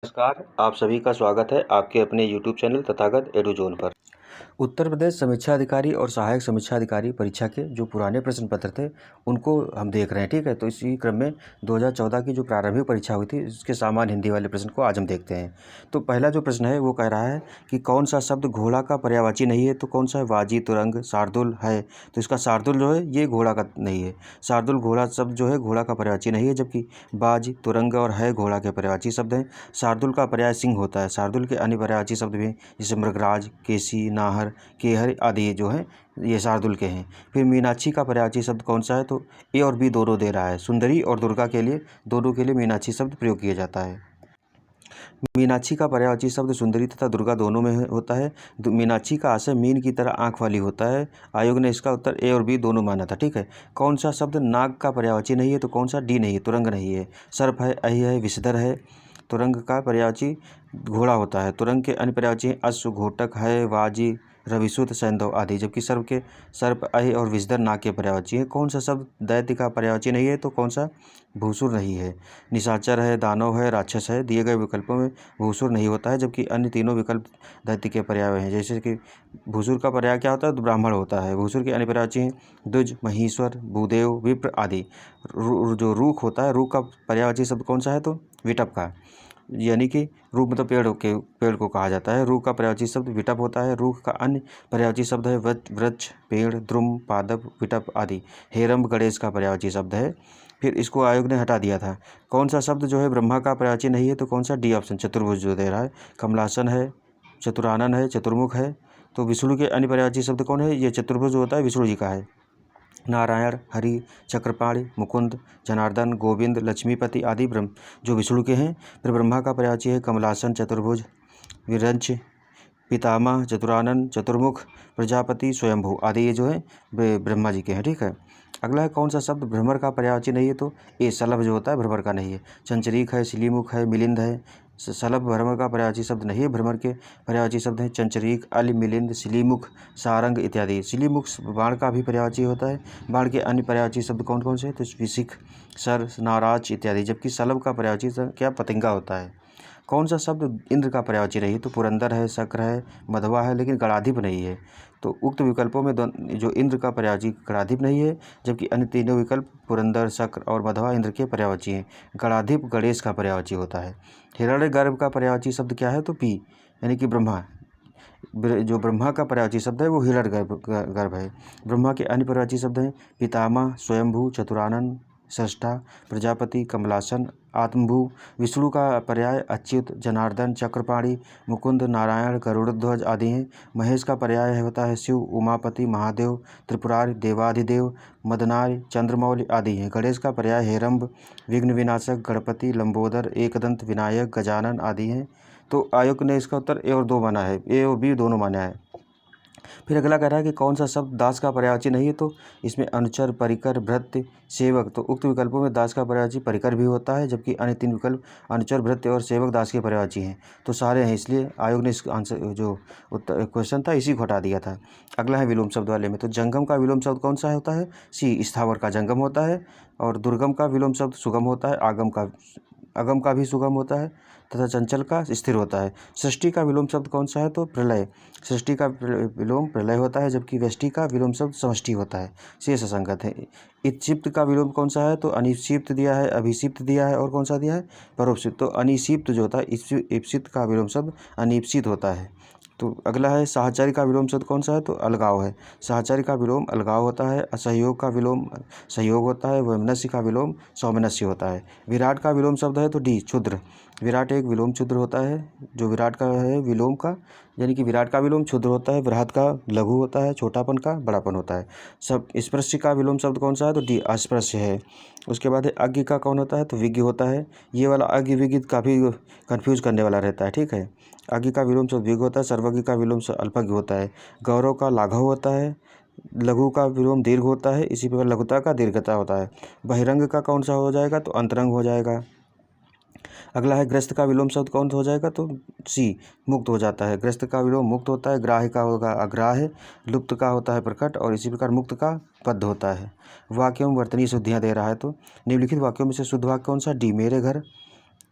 नमस्कार, आप सभी का स्वागत है आपके अपने यूट्यूब चैनल तथागत एडुजोन पर। उत्तर प्रदेश समीक्षा अधिकारी और सहायक समीक्षा अधिकारी परीक्षा के जो पुराने प्रश्न पत्र थे उनको हम देख रहे हैं, ठीक है। तो इसी क्रम में 2014 की जो प्रारंभिक परीक्षा हुई थी उसके सामान्य हिंदी वाले प्रश्न को आज हम देखते हैं। तो पहला जो प्रश्न है वो कह रहा है कि कौन सा शब्द घोड़ा का पर्यायवाची नहीं है। तो कौन सा है? वाजी, तुरंग, शार्दुल है। तो इसका शार्दुल जो है ये घोड़ा का नहीं है। शार्दुल घोड़ा शब्द जो है घोड़ा का पर्यायवाची नहीं है, जबकि बाज, तुरंग और है घोड़ा के पर्यायवाची शब्द हैं। शार्दुल का पर्याय सिंह होता है। शार्दुल के अन्य पर्यायवाची शब्द भी जैसे मृगराज, केसी, नाहर, केहर आदि जो हैं ये शार्दुल के हैं। फिर मीनाक्षी का पर्यायवाची शब्द कौन सा है? तो ए और बी दोनों दे रहा है। सुंदरी और दुर्गा के लिए दोनों के लिए मीनाक्षी शब्द प्रयोग किया जाता है। मीनाक्षी का पर्यायवाची शब्द सुंदरी तथा दुर्गा दोनों में होता है। मीनाक्षी का आशय मीन की तरह आंख वाली होता है। आयोग ने इसका उत्तर ए और बी दोनों माना था, ठीक है। कौन सा शब्द नाग का पर्यायवाची नहीं है? तो कौन सा? डी नहीं है, तुरंग नहीं है। सर्प है, अहि है, विषधर है। तुरंग का पर्यायवाची घोड़ा होता है। तुरंग के अन्य पर्यायवाची हैं अश्व, घोटक, है, वाजी, रविसुत, सैंधव आदि, जबकि सर्प, अहि और विषधर नाग के पर्यायवाची हैं। कौन सा शब्द दैत्य का पर्यायवाची नहीं है? तो कौन सा? भूसुर नहीं है। निशाचर है, दानव है, राक्षस है। दिए गए विकल्पों में भूसुर नहीं होता है, जबकि अन्य तीनों विकल्प दैत्य के पर्याय हैं। जैसे कि भूसुर का पर्याय क्या होता है? तो ब्राह्मण होता है। भूसुर के अन्य पर्यायवाची हैं द्विज, महीश्वर, भूदेव, विप्र आदि। जो रूख होता है, रूख का पर्यायवाची शब्द कौन सा है? तो विटप का, यानी कि रूख मतलब पेड़ को कहा जाता है। रूख का पर्यायवाची शब्द विटप होता है। रूख का अन्य पर्यायवाची शब्द है वृक्ष, पेड़, द्रुम, पादप, विटप आदि। हेरम्ब गणेश का पर्यायवाची शब्द है। फिर इसको आयोग ने हटा दिया था। कौन सा शब्द जो है ब्रह्मा का पर्यायवाची नहीं है? तो कौन सा? डी ऑप्शन, चतुर्भुज जो दे रहा है। कमलासन है, चतुरानन है, चतुर्मुख है। तो विष्णु के अन्य पर्यायवाची शब्द कौन है? ये चतुर्भुज होता है विष्णु जी का है। नारायण, हरि, चक्रपाणि, मुकुंद, जनार्दन, गोविंद, लक्ष्मीपति आदि जो विष्णु के हैं। फिर ब्रह्मा का पर्यायवाची है कमलासन, चतुर्भुज, विरंच, पितामह, चतुरानन, चतुर्मुख, प्रजापति, स्वयंभू आदि ये जो है ब्रह्मा जी के हैं, ठीक है। अगला है कौन सा शब्द भ्रमर का पर्यायवाची नहीं है? तो ए शलभ जो होता है भ्रमर का नहीं है। चंचरीक है, सिलीमुख है, मिलिंद है। शलभ भ्रमर का पर्यायवाची शब्द नहीं है। भ्रमर के पर्यायवाची शब्द हैं चंचरीक, अल, मिलिंद, सिलीमुख, सारंग इत्यादि। सिलीमुख बाण का भी पर्यायवाची होता है। बाण के अन्य पर्यायवाची शब्द कौन कौन से हैं? तो विशिख, सर, नाराज इत्यादि, जबकि शलभ का पर्यायवाची क्या? पतंगा होता है। कौन सा शब्द इंद्र का पर्यायवाची नहीं? तो पुरंदर है, शक्र है, मधवा है, लेकिन गणाधिप नहीं है। तो उक्त विकल्पों में जो इंद्र का पर्यायवाची गणाधिप नहीं है, जबकि अन्य तीनों विकल्प पुरंदर, शक्र और मधवा इंद्र के पर्यायवाची हैं। गणाधिप गणेश का पर्यायवाची होता है। हिरण्यगर्भ का पर्यायवाची शब्द क्या है? तो पी, यानी कि ब्रह्मा। जो ब्रह्मा का पर्यायवाची शब्द है वो हिरण्यगर्भ है। ब्रह्मा के अन्य पर्यायवाची शब्द हैं पितामह, स्वयंभू, चतुरानन, सृष्टा, प्रजापति, कमलासन, आत्मभू। विष्णु का पर्याय अच्युत, जनार्दन, चक्रपाणि, मुकुंद, नारायण, गरुड़ध्वज आदि हैं। महेश का पर्याय होता है शिव, उमापति, महादेव, त्रिपुरारि, देवाधिदेव, मदनारि, चंद्रमौलि आदि हैं। गणेश का पर्याय हेरम्ब, विघ्न विनाशक, गणपति, लंबोदर, एकदंत विनायक, गजानन आदि हैं। तो आयोग ने इसका उत्तर ए और दो माना है, ए और बी दोनों माना है। फिर अगला कह रहा है कि कौन सा शब्द दास का पर्यायवाची नहीं है? तो इसमें अनुचर, परिकर, भृत्य, सेवक। तो उक्त विकल्पों में दास का पर्यायवाची परिकर भी होता है, जबकि अन्य तीन विकल्प अनुचर, भृत्य और सेवक दास के पर्यायवाची हैं। तो सारे हैं, इसलिए आयोग ने इस आंसर जो उत्तर क्वेश्चन था इसी को हटा दिया था। अगला है विलोम शब्द वाले में। तो जंगम का विलोम शब्द कौन सा होता है? सी, स्थावर का जंगम होता है। और दुर्गम का विलोम शब्द सुगम होता है। अगम का भी सुगम होता है तथा चंचल का स्थिर होता है। सृष्टि का विलोम शब्द कौन सा है? तो प्रलय। सृष्टि का विलोम प्रलय होता है, जबकि व्यष्टि का विलोम शब्द समष्टि होता है। शेष असंगत है। इत्क्षिप्त का विलोम कौन सा है? तो अनिक्षिप्त दिया है, अभिक्षिप्त दिया है, और कौन सा दिया है? परोक्षिप्त। तो अनिक्षिप्त जो होता है, ईप्सित का विलोम शब्द अनिप्सित होता है। तो अगला है साहचर्य का विलोम शब्द कौन सा है? तो अलगाव है। साहचर्य का विलोम अलगाव होता है। असहयोग का विलोम सहयोग होता है। वैमनस्य का विलोम सौमनस्य होता है। विराट का विलोम शब्द है तो डी, क्षुद्र। विराट एक विलोम क्षुद्र होता है। जो विराट का है विलोम का, यानी कि विराट का विलोम क्षुद्र होता है। बृहत का लघु होता है। छोटापन का बड़ापन होता है। सब स्पृश्य का विलोम शब्द कौन सा है? तो डी, अस्पृश्य है। उसके बाद है अज्ञ का कौन होता है? तो विज्ञ होता है। ये वाला अज्ञ विज्ञ काफ़ी कन्फ्यूज करने वाला रहता है, ठीक है। अज्ञ का विलोम शब्द विज्ञ होता है। सर्वज्ञ का विलोम अल्पज्ञ होता है। गौरव का लाघव होता है। लघु का विलोम दीर्घ होता है। इसी प्रकार लघुता का दीर्घता होता है। बहिरंग का कौन सा हो जाएगा? तो अंतरंग हो जाएगा। अगला है ग्रस्त का विलोम शब्द कौन हो जाएगा? तो सी, मुक्त हो जाता है। ग्रस्त का विलोम मुक्त होता है। ग्राह्य का होगा अग्राह्य। लुप्त का होता है प्रकट, और इसी प्रकार मुक्त का पद्ध होता है। वाक्यों में वर्तनीय शुद्धियाँ दे रहा है। तो निम्नलिखित वाक्यों में से शुद्ध वाक्य कौन सा? डी, मेरे घर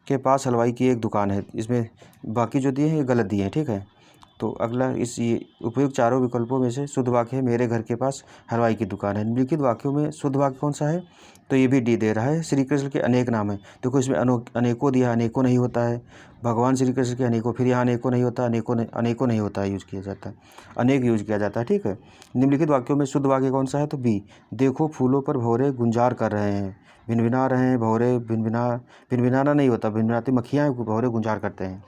के पास हलवाई की एक दुकान है। इसमें बाकी जो दिए हैं ये गलत दिए हैं, ठीक है। तो अगला इस ये उपयुक्त चारों विकल्पों में से शुद्ध वाक्य है मेरे घर के पास हलवाई की दुकान है। निम्नलिखित वाक्यों में शुद्ध वाक्य कौन सा है? तो ये भी डी दे रहा है। श्री कृष्ण के अनेक नाम है, देखो इसमें अनेकों दिया, अनेकों नहीं होता है। भगवान श्री कृष्ण के अनेकों, फिर यहाँ अनेकों नहीं होता, अनेकों नहीं होता है, यूज किया जाता है, अनेक यूज किया जाता है, ठीक है। निम्नलिखित वाक्यों में शुद्ध वाक्य कौन सा है? तो बी, देखो फूलों पर भौरे गुंजार कर रहे हैं, भिनभिना रहे हैं, भौरे भिनभिनाना नहीं होता, भिनभिनाती मक्खियाँ भौरे गुंजार करते हैं।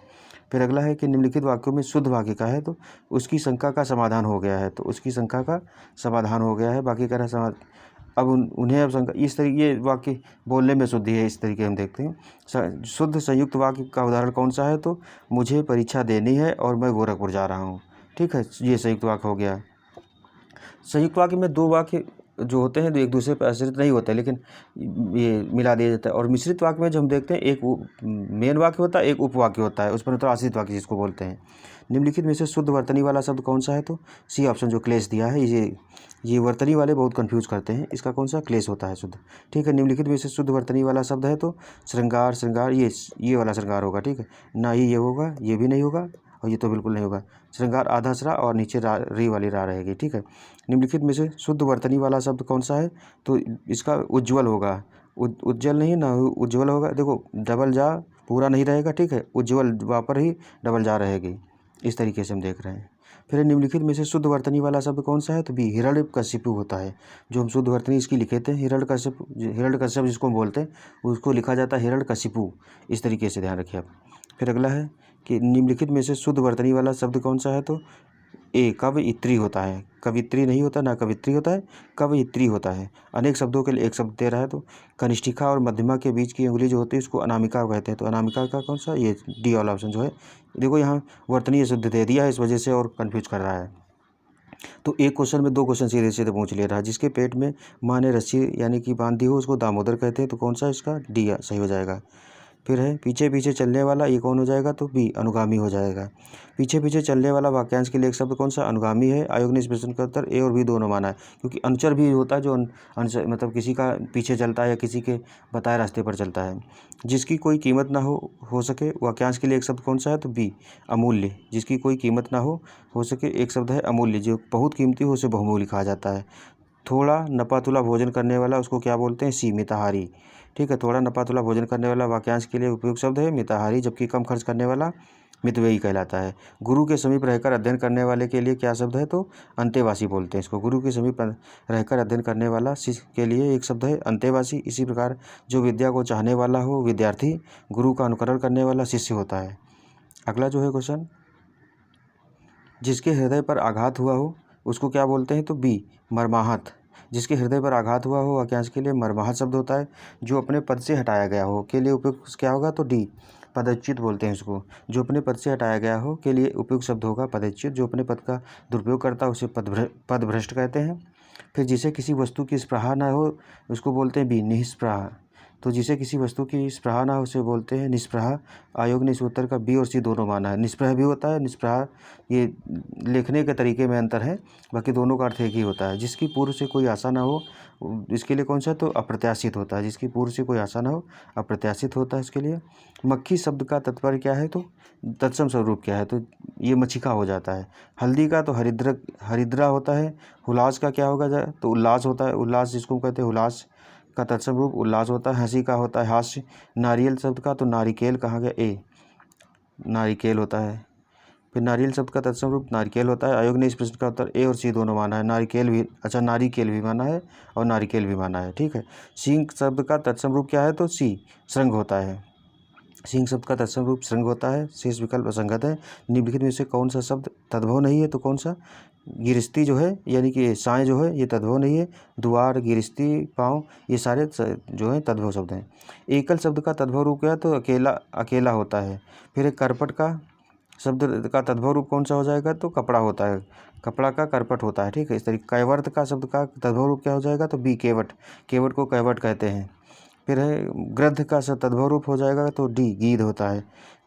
फिर अगला है कि निम्नलिखित वाक्यों में शुद्ध वाक्य का है? तो उसकी शंका का समाधान हो गया है, तो उसकी शंका का समाधान हो गया है। बाकी कह रहा है अब उन्हें अब शंका, इस तरीके ये वाक्य बोलने में शुद्धि है, इस तरीके हम देखते हैं। शुद्ध संयुक्त वाक्य का उदाहरण कौन सा है? तो मुझे परीक्षा देनी है और मैं गोरखपुर जा रहा हूँ, ठीक है, ये संयुक्त वाक्य हो गया। संयुक्त वाक्य में दो वाक्य जो होते हैं तो एक दूसरे पर आश्रित नहीं होते, लेकिन ये मिला दिया जाता है। और मिश्रित वाक्य में जो हम देखते हैं एक मेन वाक्य होता है, एक उपवाक्य होता है, उस पर तो आश्रित वाक्य जिसको बोलते हैं। निम्नलिखित में से शुद्ध वर्तनी वाला शब्द कौन सा है? तो सी ऑप्शन जो क्लेश दिया है, ये वर्तनी वाले बहुत कंफ्यूज करते हैं, इसका कौन सा? क्लेश होता है शुद्ध, ठीक है। निम्नलिखित में से शुद्ध वर्तनी वाला शब्द है तो श्रृंगार, श्रृंगार ये वाला श्रृंगार होगा, ठीक है। ना ही ये होगा, ये भी नहीं होगा, और ये तो बिल्कुल नहीं होगा। श्रृंगार आधा सरा और नीचे री वाली रा रहेगी, ठीक है। निम्नलिखित में से शुद्ध वर्तनी वाला शब्द कौन सा है? तो इसका उज्ज्वल होगा, उज्ज्वल नहीं ना, उज्ज्वल होगा। देखो डबल जा पूरा नहीं रहेगा, ठीक है, उज्ज्वल वहाँ पर ही डबल जा रहेगी, इस तरीके से हम देख रहे हैं। फिर निम्नलिखित में से शुद्ध वर्तनी वाला शब्द कौन सा है? तो बी, हिरण्यकशिपु होता है। जो हम शुद्ध वर्तनी इसकी लिखे थे, हिरण्यकश्यप जिसको हम बोलते हैं, उसको लिखा जाता है हिरण्यकशिपु, इस तरीके से ध्यान रखिए आप। फिर अगला है कि निम्नलिखित में से शुद्ध वर्तनी वाला शब्द कौन सा है? तो ए, कवयित्री होता है। कवित्री नहीं होता, ना कवित्री होता है, कवयित्री होता है। अनेक शब्दों के लिए एक शब्द दे रहा है, तो कनिष्ठिका और मध्यमा के बीच की उंगली जो होती है उसको अनामिका कहते हैं। तो अनामिका का कौन सा? ये डी वाला ऑप्शन जो है। देखो यहाँ वर्तनीय शुद्ध दे दिया है, इस वजह से और कन्फ्यूज कर रहा है। तो एक क्वेश्चन में दो क्वेश्चन सीधे सीधे पूछ ले रहा है। जिसके पेट में माँ ने रस्सी यानी कि बांधी हो उसको दामोदर कहते हैं, तो कौन सा इसका? डी सही हो जाएगा। फिर है पीछे पीछे चलने वाला, ये कौन हो जाएगा? तो बी, अनुगामी हो जाएगा। पीछे पीछे चलने वाला वाक्यांश के लिए एक शब्द कौन सा? अनुगामी है। आयोग ने इस प्रश्न का उत्तर ए और बी दोनों माना है, क्योंकि अनुचर भी होता है जो अनुचर मतलब किसी का पीछे चलता है या किसी के बताए रास्ते पर चलता है। जिसकी कोई कीमत ना हो सके, वाक्यांश के लिए एक शब्द कौन सा है? तो बी, अमूल्य। जिसकी कोई कीमत ना हो सके, एक शब्द है अमूल्य। जो बहुत कीमती हो उसे बहुमूल्य कहा जाता है। थोड़ा नपातुला भोजन करने वाला उसको क्या बोलते हैं? सी, मिताहारी, ठीक है। थोड़ा नपातुला भोजन करने वाला वाक्यांश के लिए उपयुक्त शब्द है मिताहारी, जबकि कम खर्च करने वाला मितव्ययी कहलाता है। गुरु के समीप रहकर अध्ययन करने वाले के लिए क्या शब्द है? तो अंतेवासी बोलते हैं इसको। गुरु के समीप रहकर अध्ययन करने वाला शिष्य के लिए एक शब्द है अंतेवासी। इसी प्रकार जो विद्या को चाहने वाला हो विद्यार्थी, गुरु का अनुकरण करने वाला शिष्य होता है। अगला जो है क्वेश्चन, जिसके हृदय पर आघात हुआ हो उसको क्या बोलते हैं? तो बी, मर्माहत। जिसके हृदय पर आघात हुआ हो वाक्यांश के लिए मर्माहत शब्द होता है। जो अपने पद से हटाया गया हो के लिए उपयुक्त क्या होगा? तो डी, पदच्युत बोलते हैं इसको। जो अपने पद से हटाया गया हो के लिए उपयुक्त शब्द होगा पदच्युत। जो अपने पद का दुरुपयोग करता है उसे पदभ्रष्ट कहते हैं। फिर जिसे किसी वस्तु की स्पृहा न हो उसको बोलते हैं बी, निस्पृहा। तो जिसे किसी वस्तु की स्पृहा ना हो उसे बोलते हैं निस्पृहा। आयोग ने इस उत्तर का बी और सी दोनों माना है। निस्पृह भी होता है, निस्पृहा ये लिखने के तरीके में अंतर है, बाकी दोनों का अर्थ एक ही होता है। जिसकी पूर्व से कोई आशा ना हो, इसके लिए कौन सा? तो अप्रत्याशित होता है। जिसकी पूर्व से कोई आशा ना हो अप्रत्याशित होता है इसके लिए। मक्खी शब्द का तात्पर्य क्या है? तो तत्सम स्वरूप क्या है? तो ये मच्छिका हो जाता है। हल्दी का तो हरिद्रा होता है। हुलास का क्या होगा? तो उल्लास होता है। उल्लास जिसको कहते हैं उल्लास का तत्सम रूप उल्लास होता है। हंसी का होता है हास्य। नारियल शब्द का तो नारिकेल कहा गया, ए, नारिकेल होता है। फिर नारियल शब्द का तत्सम रूप नारिकेल होता है। आयोग ने इस प्रश्न का उत्तर ए और सी दोनों माना है। नारिकेल भी माना है और नारिकेल भी माना है, ठीक है। सिंह शब्द का तत्सम रूप क्या है? तो सी, श्रृंग होता है। सिंह शब्द का तत्सम रूप श्रृंग होता है। शेष विकल्प असंगत है। निम्नलिखित में से कौन सा शब्द तद्भव नहीं है? तो कौन सा? गिरस्ती जो है यानी कि साएँ जो है ये तद्भव नहीं है। द्वार, गिरस्ती, पाँव ये सारे जो हैं तद्भव शब्द हैं। एकल शब्द का तद्भव रूप क्या है? तो अकेला होता है। फिर एक करपट का शब्द का तद्भव रूप कौन सा हो जाएगा? तो कपड़ा होता है। कपड़ा का करपट होता है, ठीक है। इस तरीके कैवर्त का शब्द का तद्भव रूप क्या हो जाएगा? तो बी, केवट। केवट को कैवट कहते हैं। फिर है गृध्र का तद्भव रूप हो जाएगा तो डी, गीध होता है।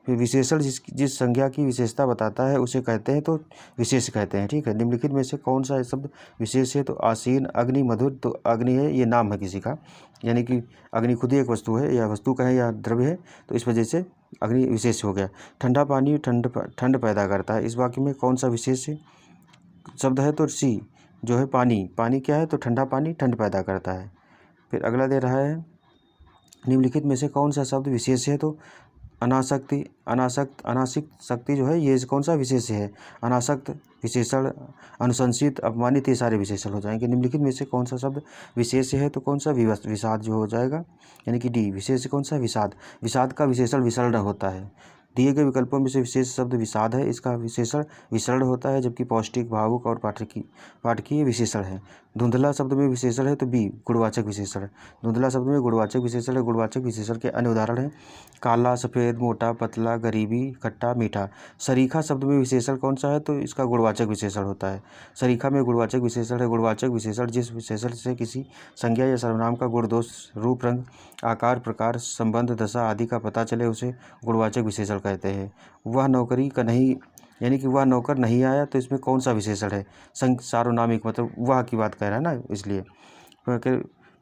फिर विशेषण जिस संज्ञा की विशेषता बताता है उसे कहते हैं तो विशेष कहते हैं, ठीक है। निम्नलिखित में से कौन सा शब्द विशेष है? तो आसीन, अग्नि, मधुर। तो अग्नि है, ये नाम है किसी का, यानी कि अग्नि खुद ही एक वस्तु है, या वस्तु का है या द्रव्य है, तो इस वजह से अग्नि विशेष हो गया। ठंडा पानी ठंड पैदा करता है, इस वाक्य में कौन सा विशेष शब्द है? तो सी जो है पानी। पानी क्या है? तो ठंडा पानी ठंड पैदा करता है। फिर अगला दे रहा है, निम्नलिखित में से कौन सा शब्द विशेष है? तो अनासक्ति, अनासिक्त शक्ति जो है, ये कौन सा विशेष है? अनासक्त विशेषण, अनुशंसित, अपमानित, ये सारे विशेषण हो जाएंगे। निम्नलिखित में से कौन सा शब्द विशेष है? तो कौन सा? विषाद जो हो जाएगा, यानी कि डी। विशेष कौन सा? विषाद। विषाद का विशेषण विसर्ण होता है। दिए गए विकल्पों में से विशेष शब्द विषाद है, इसका विशेषण विसर्ण होता है, जबकि पौष्टिक, भावुक और पाठकीय विशेषण है। धुंधला शब्द में विशेषण है, तो बी गुणवाचक विशेषण। धुंधला शब्द में गुणवाचक विशेषण है। गुणवाचक विशेषण के अन्य उदाहरण हैं काला, सफ़ेद, मोटा, पतला, गरीबी, खट्टा, मीठा। सरीखा शब्द में विशेषण कौन सा है? तो इसका गुणवाचक विशेषण होता है। सरीखा में गुणवाचक विशेषण है। गुणवाचक विशेषण जिस विशेषण से किसी संज्ञा या सर्वनाम का गुण, दोष, रूप, रंग, आकार, प्रकार, संबंध, दशा आदि का पता चले उसे गुणवाचक विशेषण कहते हैं। वह नौकरी का नहीं, यानी कि वह नौकर नहीं आया, तो इसमें कौन सा विशेषण है? सार्वनामिक, मतलब वह की बात कह रहा है ना, इसलिए।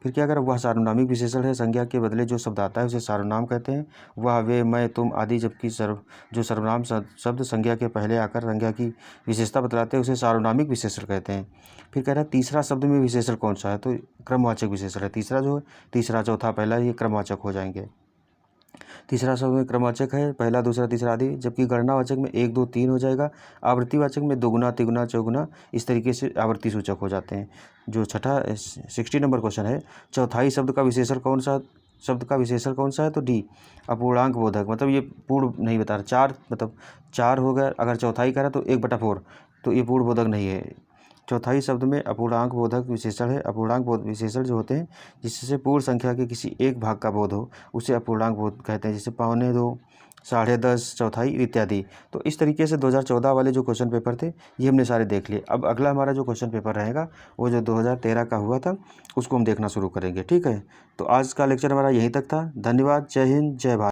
फिर क्या करें? वह सार्वनामिक विशेषण है। संज्ञा के बदले जो शब्द आता है उसे सार्वनाम कहते हैं। वह, वे, मैं, तुम आदि। जबकि जो सर्वनाम शब्द संज्ञा के पहले आकर संज्ञा की विशेषता बतलाते हैं उसे सार्वनामिक विशेषण कहते हैं। फिर कह रहा है तीसरा शब्द में विशेषण कौन सा है? तो क्रमवाचक विशेषण है। तीसरा, चौथा, पहला, ये क्रमवाचक हो जाएंगे। तीसरा शब्द में क्रमवाचक है, पहला, दूसरा, तीसरा आदि। जबकि गणनावाचक में 1, 2, 3 हो जाएगा। आवृत्तिवाचक में दोगुना, तिगुना, चौगुना, इस तरीके से आवर्ती सूचक हो जाते हैं। जो छठा 60 नंबर क्वेश्चन है, चौथाई शब्द का विशेषण कौन सा है? तो डी अपूर्णांक बोधक। मतलब ये पूर्ण नहीं बता रहा, 4 मतलब 4 हो गया। अगर चौथाई करा तो 1/4, तो ये पूर्ण बोधक नहीं है। चौथाई शब्द में अपूर्णांक बोधक विशेषण है। अपूर्णांक विशेषण जो होते हैं जिससे पूर्ण संख्या के किसी एक भाग का बोध हो उसे अपूर्णांक बोध कहते हैं, जैसे 2.25, 10.5, चौथाई इत्यादि। तो इस तरीके से 2014 वाले जो क्वेश्चन पेपर थे ये हमने सारे देख लिए। अब अगला हमारा जो क्वेश्चन पेपर रहेगा वो जो 2013 का हुआ था उसको हम देखना शुरू करेंगे, ठीक है। तो आज का लेक्चर हमारा यहीं तक था। धन्यवाद। जय हिंद, जय भारत।